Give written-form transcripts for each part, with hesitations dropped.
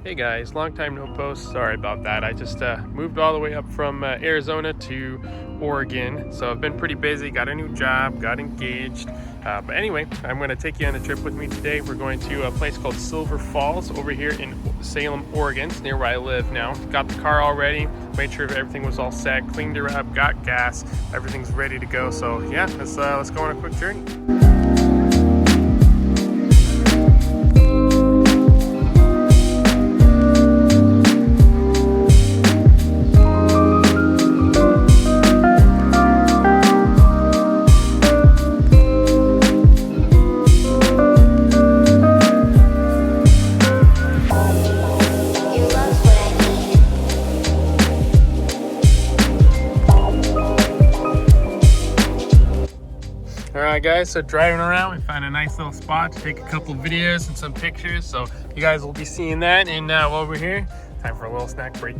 Hey guys, long time no post. Sorry about that. I just moved all the way up from Arizona to Oregon, so I've been pretty busy. Got a new job, got engaged. But anyway, I'm going to take you on a trip with me today. We're going to a place called Silver Falls over here in Salem, Oregon. It's near where I live now. Got the car all ready, made sure everything was all set, cleaned her up, got gas, everything's ready to go. So yeah, let's go on a quick journey. Alright guys, so driving around, we found a nice little spot to take a couple videos and some pictures, so you guys will be seeing that. And while we're here, time for a little snack break.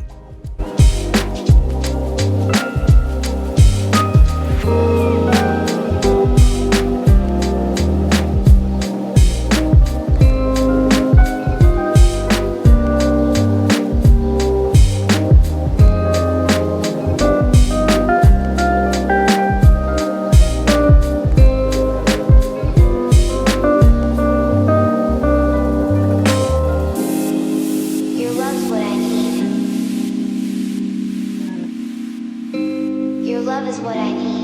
Your love is what I need.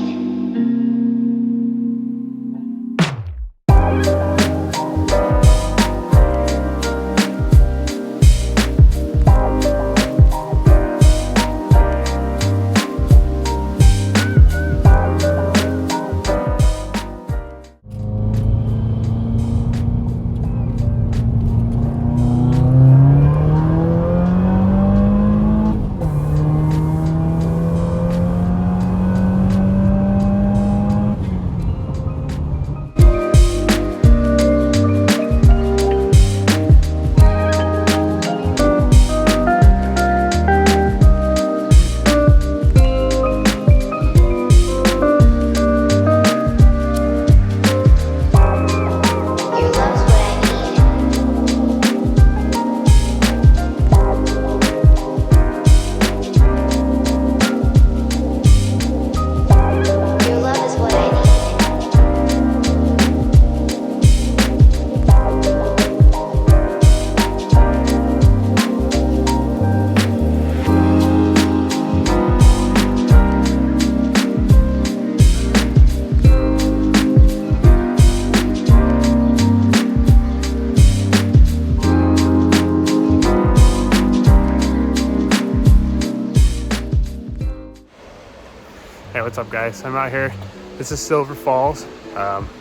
Hey, what's up guys? I'm out here. This is Silver Falls.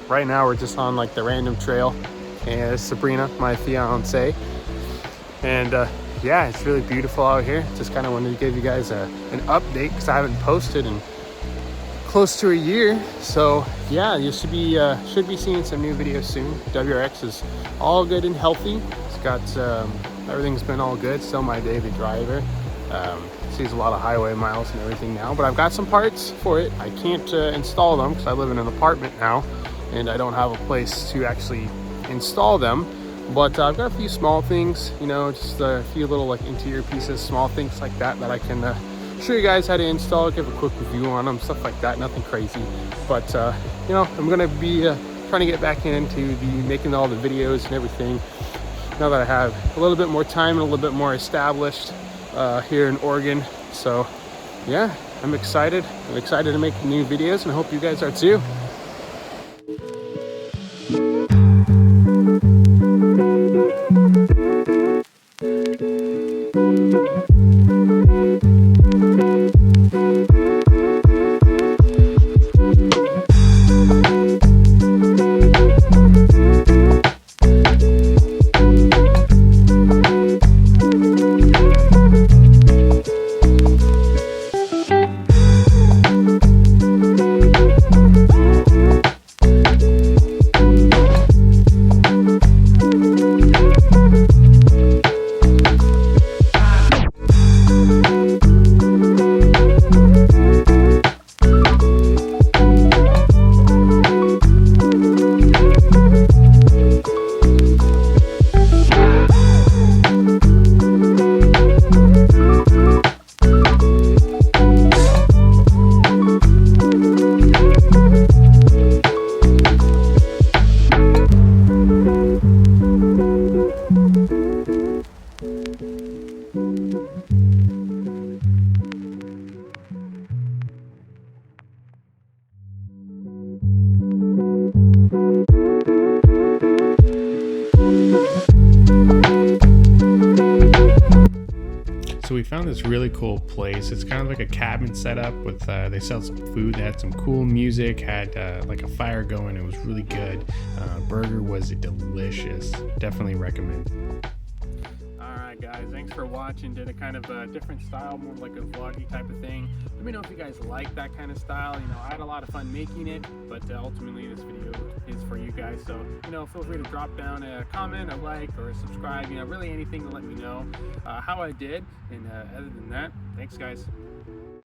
Right now we're just on like the random trail, and it's Sabrina, my fiance. And yeah, it's really beautiful out here. Just kind of wanted to give you guys an update because I haven't posted in close to a year. So yeah, you should be seeing some new videos soon. WRX is all good and healthy. It's got everything's been all good. Still my daily driver. Sees a lot of highway miles and everything now, but I've got some parts for it. I can't install them because I live in an apartment now and I don't have a place to actually install them, but I've got a few small things, you know, just a few little like interior pieces, small things like that I can show you guys how to install, give a quick review on them, stuff like that. Nothing crazy, but you know, I'm gonna be trying to get back into making all the videos and everything now that I have a little bit more time and a little bit more established here in Oregon. So yeah, I'm excited to make new videos, and I hope you guys are too. we found this really cool place. It's kind of like a cabin setup with they sell some food. They had some cool music, had like a fire going. It was really good. Burger was delicious. Definitely recommend. Alright guys, thanks for watching. Did a kind of a different style, more like a vloggy type of thing. Let me know if you guys like that kind of style. You know, I had a lot of fun making it, but ultimately this video is for you guys. So, you know, feel free to drop down a comment, a like, or a subscribe. You know, really anything to let me know how I did. And other than that, thanks guys.